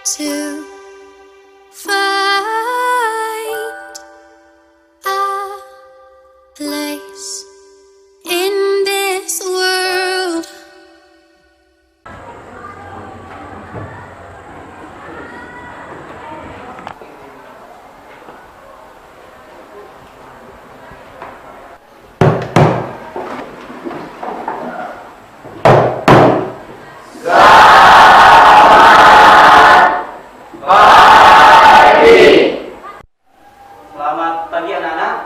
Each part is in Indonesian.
to find a place in this world. Selamat pagi anak-anak.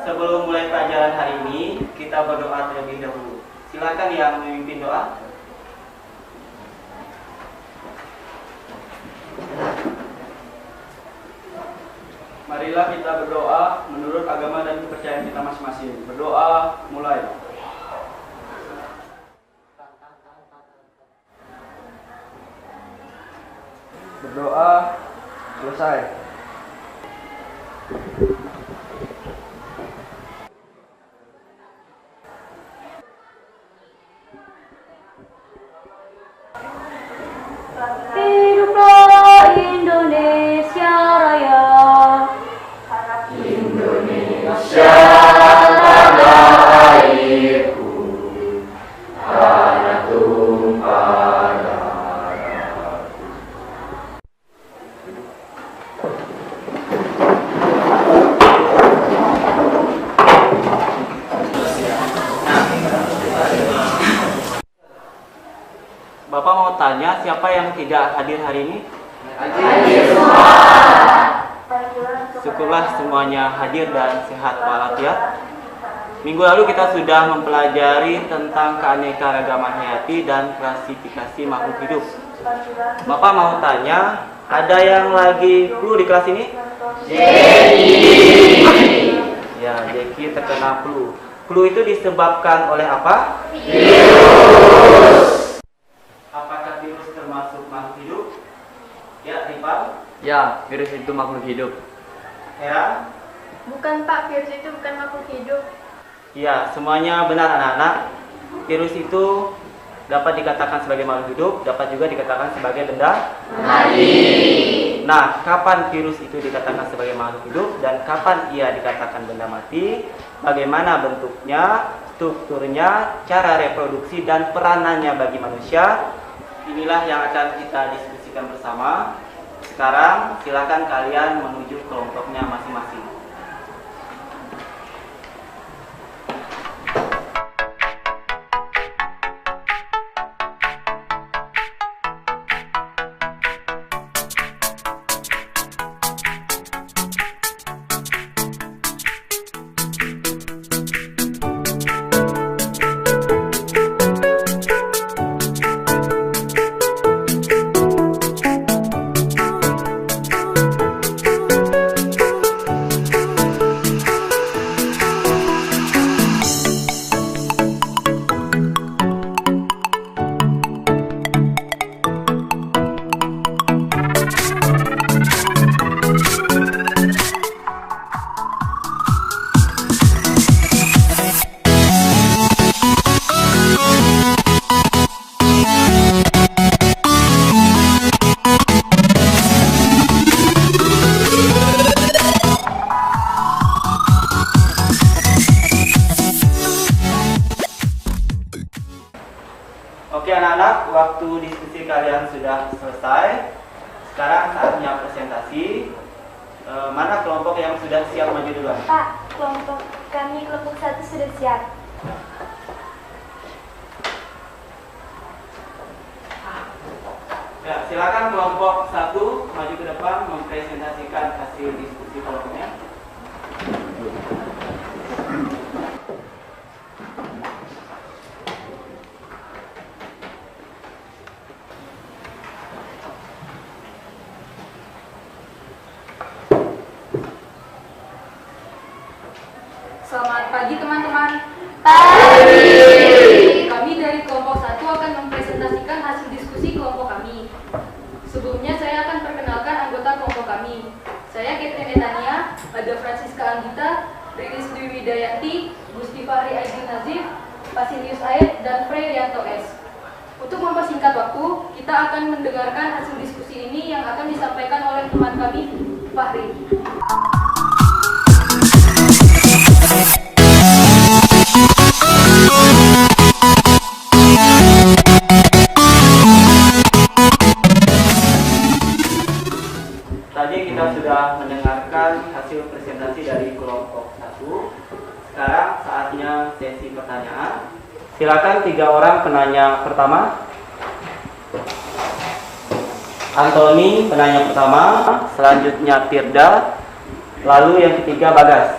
Sebelum mulai pelajaran hari ini, kita berdoa terlebih dahulu. Silakan yang memimpin doa. Marilah kita berdoa menurut agama dan kepercayaan kita masing-masing. Berdoa mulai. Berdoa selesai. Hiduplah Indonesia Raya. Indonesia tanah airku, tanah tumpah darahku. Bapak mau tanya, siapa yang tidak hadir hari ini? Syukurlah semuanya hadir dan sehat walafiat. Minggu lalu kita sudah mempelajari tentang keanekaragaman hayati dan klasifikasi makhluk hidup. Bapak mau tanya, ada yang lagi flu di kelas ini? Ya, Jeki terkena flu. Flu itu disebabkan oleh apa? Apakah virus termasuk makhluk hidup? Ya, Rifan. Ya, virus itu makhluk hidup. Hera. Bukan Pak, virus itu bukan makhluk hidup. Ya, semuanya benar anak-anak. Virus itu dapat dikatakan sebagai makhluk hidup, dapat juga dikatakan sebagai benda mati. Nah, kapan virus itu dikatakan sebagai makhluk hidup dan kapan ia dikatakan benda mati? Bagaimana bentuknya, strukturnya, cara reproduksi dan peranannya bagi manusia? Inilah yang akan kita diskusikan bersama. Sekarang silakan kalian menuju kelompoknya masing-masing. Oke anak-anak, waktu diskusi kalian sudah selesai. Sekarang saatnya presentasi. Mana kelompok yang sudah siap maju duluan? Pak, kelompok kami kelompok 1 sudah siap. Ya, silakan kelompok 1 maju ke depan mempresentasikan hasil diskusi kelompoknya. Selamat pagi teman-teman. Kami dari kelompok 1 akan mempresentasikan hasil diskusi kelompok kami. Sebelumnya saya akan perkenalkan anggota kelompok kami. Saya Catherine Etania, ada Francisca Anggita, Rilis Dwi Widayanti, Gusti Fahri Aidil Nazif, Basilius Aid, dan Frey Rianto S. Untuk mempersingkat waktu, kita akan mendengarkan hasil diskusi ini yang akan disampaikan oleh teman kami, Fahri. Tadi kita sudah mendengarkan hasil presentasi dari kelompok 1. Sekarang saatnya sesi pertanyaan. Silakan 3 orang penanya pertama. Antoni penanya pertama, selanjutnya Firda, lalu yang ketiga Bagas.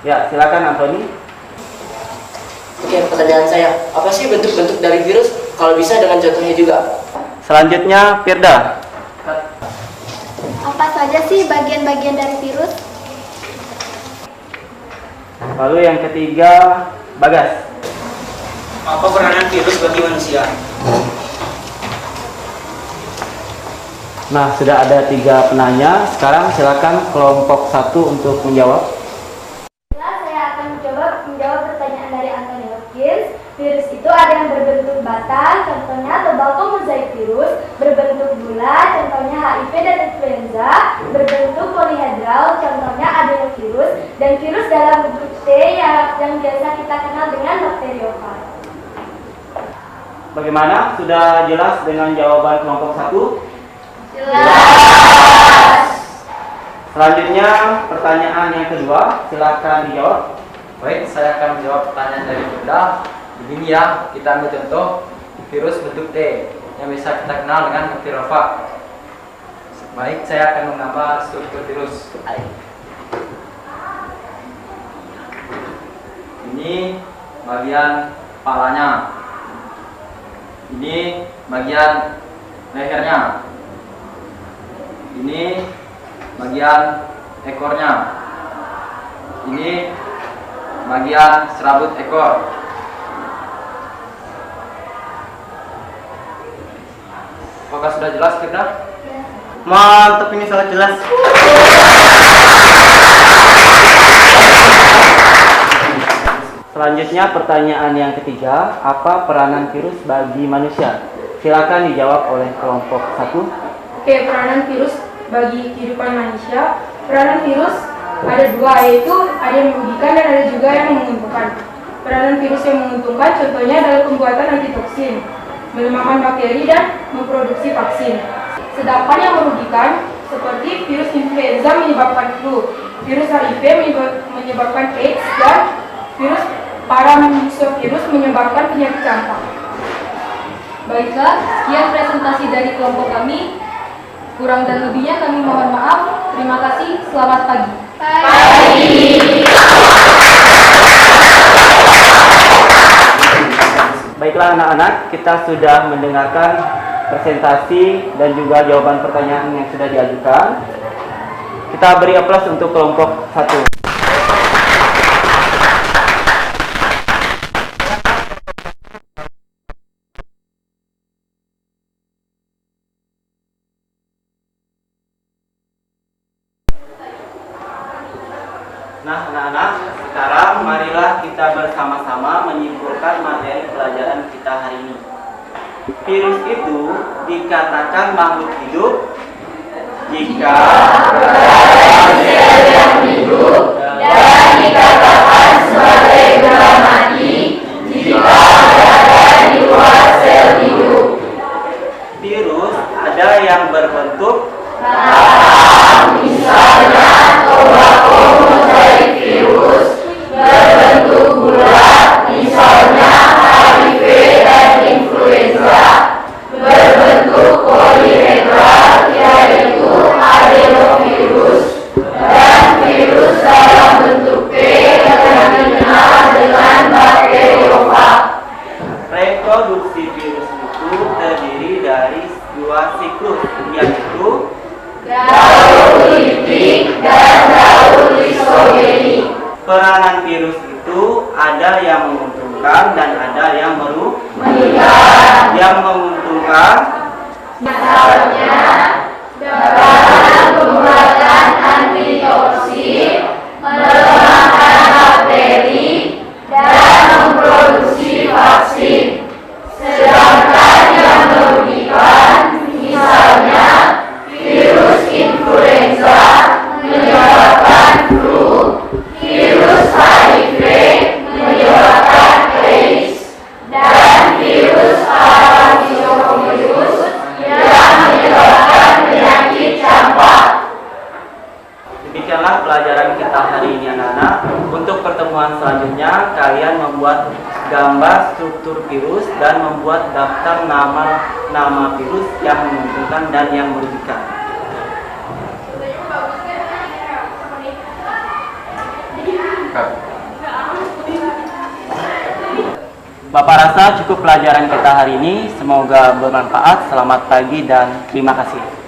Ya, silakan Antoni. Oke, pertanyaan saya, apa sih bentuk-bentuk dari virus? Kalau bisa dengan contohnya juga. Selanjutnya Firda. Apa saja sih bagian-bagian dari virus? Lalu yang ketiga Bagas. Apa peranan virus bagi manusia? Nah, sudah ada 3 penanya. Sekarang silakan kelompok 1 untuk menjawab. Saya akan menjawab pertanyaan dari Anthony Hopkins. Virus itu ada yang berbentuk batang, contohnya tobacco mozaik virus, berbentuk bulat, contohnya HIV dan influenza, berbentuk polihedral, contohnya adenovirus, dan virus dalam bentuk T yang biasa kita kenal dengan bakteriofag. Bagaimana? Sudah jelas dengan jawaban kelompok 1? Jelas. Selanjutnya pertanyaan yang kedua, silakan dijawab. Baik, saya akan menjawab pertanyaan dari Bunda. Begini ya, kita ambil contoh virus bentuk T yang bisa kita kenal dengan bakteriofag. Baik, saya akan menggambar struktur virus. Ini bagian kepalanya. Ini bagian lehernya. Ini bagian ekornya. Ini bagian serabut ekor. Apakah sudah jelas, Firda? Mantap, ini sangat jelas. Selanjutnya pertanyaan yang ketiga, apa peranan virus bagi manusia? Silakan dijawab oleh kelompok 1. Oke, peranan virus bagi kehidupan manusia. Peranan virus ada 2, yaitu ada yang merugikan dan ada juga yang menguntungkan. Peranan virus yang menguntungkan contohnya adalah pembuatan antitoksin, melemahkan bakteri dan memproduksi vaksin. Sedangkan yang merugikan seperti virus influenza menyebabkan flu, virus HIV menyebabkan AIDS, dan virus paramyxovirus menyebabkan penyakit campak. Baiklah, sekian presentasi dari kelompok kami. Kurang dan lebihnya kami mohon maaf. Terima kasih, selamat pagi. Baiklah anak-anak, kita sudah mendengarkan presentasi dan juga jawaban pertanyaan yang sudah diajukan. Kita beri aplaus untuk kelompok 1. Nah, anak-anak, sekarang marilah kita bersama-sama menyimpulkan materi pelajaran kita hari ini. Virus itu dikatakan makhluk hidup jika berada di sel yang hidup dan dikatakan sebagai benda mati jika berada di luar sel hidup. Virus ada yang berbentuk misalnya tobacco mozaik virus, berbentuk bulat, misalnya HIV dan influenza, berbentuk polihedral, yaitu adenovirus, dan virus dalam bentuk T yang dikenal dengan bakteriofag. Reproduksi virus itu terdiri dari 2 siklus, yaitu daur litik dan daur struktur virus dan membuat daftar nama virus yang menguntungkan dan yang merugikan. Bapak rasa cukup pelajaran kita hari ini. Semoga bermanfaat. Selamat pagi dan terima kasih.